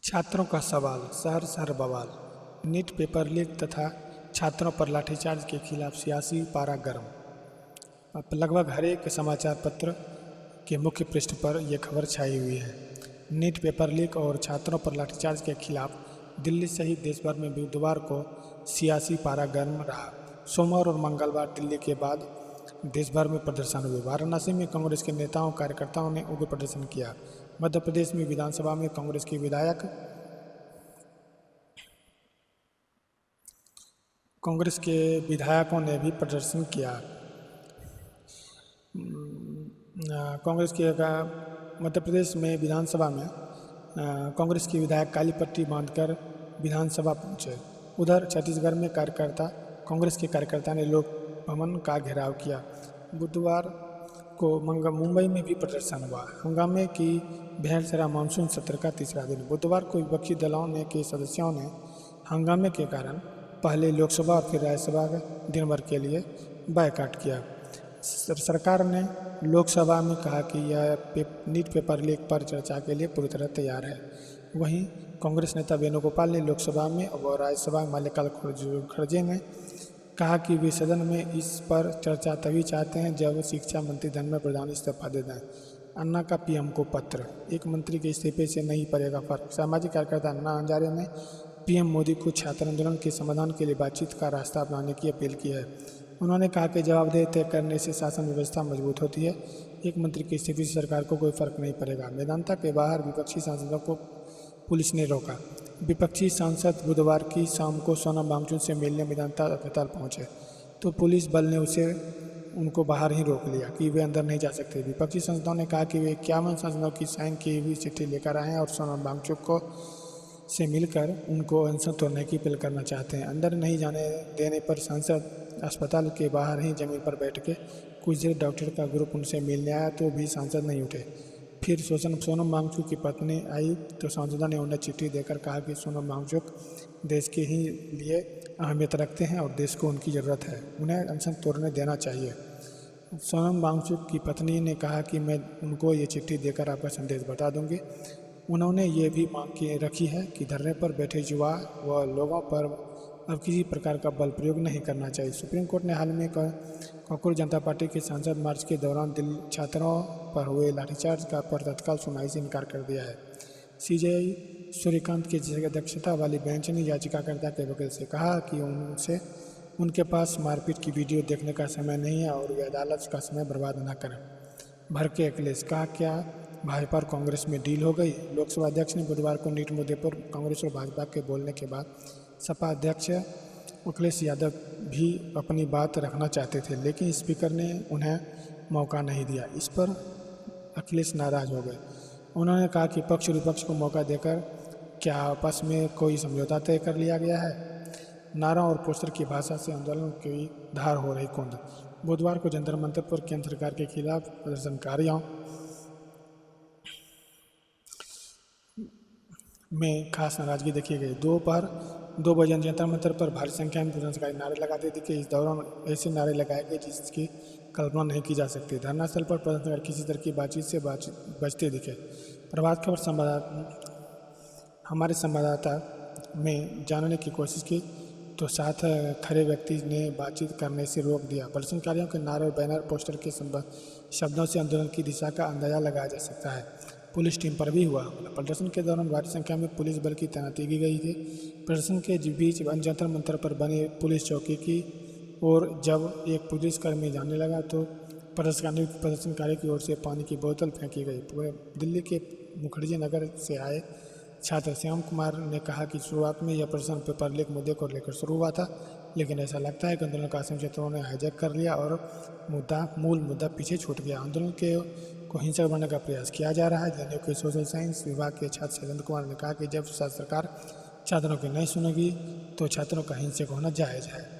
छात्रों का सवाल, शहर शहर बवाल। नीट पेपर लीक तथा छात्रों पर लाठीचार्ज के खिलाफ सियासी पारा गर्म। अब लगभग हर एक समाचार पत्र के मुख्य पृष्ठ पर यह खबर छाई हुई है। नीट पेपर लीक और छात्रों पर लाठीचार्ज के खिलाफ दिल्ली सहित देश भर में बुधवार को सियासी पारा गर्म रहा। सोमवार और मंगलवार दिल्ली के बाद देश भर में प्रदर्शन हुए। वाराणसी में कांग्रेस के नेताओं कार्यकर्ताओं ने उग्र प्रदर्शन किया। मध्य प्रदेश में विधानसभा में कांग्रेस के विधायकों ने भी प्रदर्शन किया। कांग्रेस के मध्य प्रदेश में विधानसभा में कांग्रेस के विधायक काली पट्टी बांधकर विधानसभा पहुंचे। उधर छत्तीसगढ़ में कांग्रेस के कार्यकर्ता ने लोक भवन का घेराव किया। बुधवार को मुंबई में भी प्रदर्शन हुआ। हंगामे की भेड़सेरा मानसून सत्र का तीसरा दिन। बुधवार को विपक्षी दलों के सदस्यों ने हंगामे के कारण पहले लोकसभा और फिर राज्यसभा दिन भर के लिए बायकॉट किया। सरकार ने लोकसभा में कहा कि यह नीट पेपर लीक पर चर्चा के लिए पूरी तरह तैयार है। वहीं कांग्रेस नेता वेणुगोपाल ने लोकसभा में और राज्यसभा मल्लिकार्जुन खड़गे ने कहा कि वे सदन में इस पर चर्चा तभी चाहते हैं जब शिक्षा मंत्री धर्मेंद्र प्रधान इस्तीफा दे दें। अन्ना का पीएम को पत्र। एक मंत्री के इस्तीफे से नहीं पड़ेगा फर्क। सामाजिक कार्यकर्ता अन्ना हजारे ने पीएम मोदी को छात्र आंदोलन के समाधान के लिए बातचीत का रास्ता अपनाने की अपील की है। उन्होंने कहा कि जवाबदेही तय करने से शासन व्यवस्था मजबूत होती है। एक मंत्री के इस्तीफे से सरकार को कोई फर्क नहीं पड़ेगा। मेदांता के बाहर विपक्षी सांसदों को पुलिस ने रोका। विपक्षी सांसद बुधवार की शाम को सोनम वांगचुक से मिलने मेदांता अस्पताल पहुंचे तो पुलिस बल ने उनको बाहर ही रोक लिया कि वे अंदर नहीं जा सकते। विपक्षी सांसदों ने कहा कि वे 51 सांसदों की साइन की हुई चिट्ठी लेकर आए हैं और सोनम वांगचुक से मिलकर उनको अनशन तोड़ने की अपील करना चाहते हैं। अंदर नहीं जाने देने पर सांसद अस्पताल के बाहर ही जमीन पर बैठ के कुछ देर डॉक्टर का ग्रुप उनसे मिलने आया तो भी सांसद नहीं उठे। फिर सोनम वांगचुक की पत्नी आई तो सांसदों ने उन्हें चिट्ठी देकर कहा कि सोनम वांगचुक देश के ही लिए अहमियत रखते हैं और देश को उनकी ज़रूरत है, उन्हें अनशन तोड़ने देना चाहिए। सोनम वांगचुक की पत्नी ने कहा कि मैं उनको ये चिट्ठी देकर आपका संदेश बता दूंगी। उन्होंने ये भी मांग रखी है कि धरने पर बैठे युवा व लोगों पर अब किसी प्रकार का बल प्रयोग नहीं करना चाहिए। सुप्रीम कोर्ट ने हाल में कांग्रेस जनता पार्टी के सांसद मार्च के दौरान दिल्ली छात्रों पर हुए लाठीचार्ज का पर तत्काल सुनवाई से इनकार कर दिया है। सीजेआई सूर्यकांत की अध्यक्षता वाली बेंच ने याचिकाकर्ता के वकील से कहा कि उनके पास मारपीट की वीडियो देखने का समय नहीं है और वे अदालत का समय बर्बाद न करें। भड़के अखिलेश। कहा क्या भाजपा और कांग्रेस में डील हो गई। लोकसभा अध्यक्ष ने बुधवार को नीट मुद्दे पर कांग्रेस और भाजपा के बोलने के बाद सपा अध्यक्ष अखिलेश यादव भी अपनी बात रखना चाहते थे, लेकिन स्पीकर ने उन्हें मौका नहीं दिया। इस पर अखिलेश नाराज हो गए। उन्होंने कहा कि पक्ष और विपक्ष को मौका देकर क्या आपस में कोई समझौता तय कर लिया गया है। नारों और पोस्टर की भाषा से आंदोलन की धार हो रही कुंद। बुधवार को जंतर मंतर पर केंद्र सरकार के खिलाफ प्रदर्शनकारियों में खास नाराजगी देखी गई। दोपहर 2 बजे जंतर मंतर पर भारी संख्या में प्रदर्शनकारी नारे लगाते दिखे। इस दौरान ऐसे नारे लगाए गए जिसकी कल्पना नहीं की जा सकती। धरना स्थल पर प्रदर्शनकारी किसी तरह की बातचीत से बचते दिखे। प्रभात खबर हमारे संवाददाता में जानने की कोशिश की तो साथ खड़े व्यक्ति ने बातचीत करने से रोक दिया। प्रदर्शनकारियों के नारे और बैनर पोस्टर के शब्दों से आंदोलन की दिशा का अंदाजा लगाया जा सकता है। पुलिस टीम पर भी हुआ हमला। प्रदर्शन के दौरान भारी संख्या में पुलिस बल की तैनाती की गई थी। प्रदर्शन के बीच जंतर मंतर पर बने पुलिस चौकी की ओर जब एक पुलिसकर्मी जाने लगा तो प्रदर्शनकारी की ओर से पानी की बोतल फेंकी गई। दिल्ली के मुखर्जी नगर से आए छात्र श्याम कुमार ने कहा कि शुरुआत में यह प्रदर्शन पेपर लीक मुद्दे को लेकर शुरू हुआ था, लेकिन ऐसा लगता है कि आंदोलन का क्षेत्रों ने हाईजैक कर लिया और मूल मुद्दा पीछे छूट गया। आंदोलन को हिंसक बनाने का प्रयास किया जा रहा है। जनेऊ के सोशल साइंस विभाग के छात्र शैलेंद्र कुमार ने कहा कि जब सरकार छात्रों की नहीं सुनेगी तो छात्रों का हिंसक होना जायज़ है।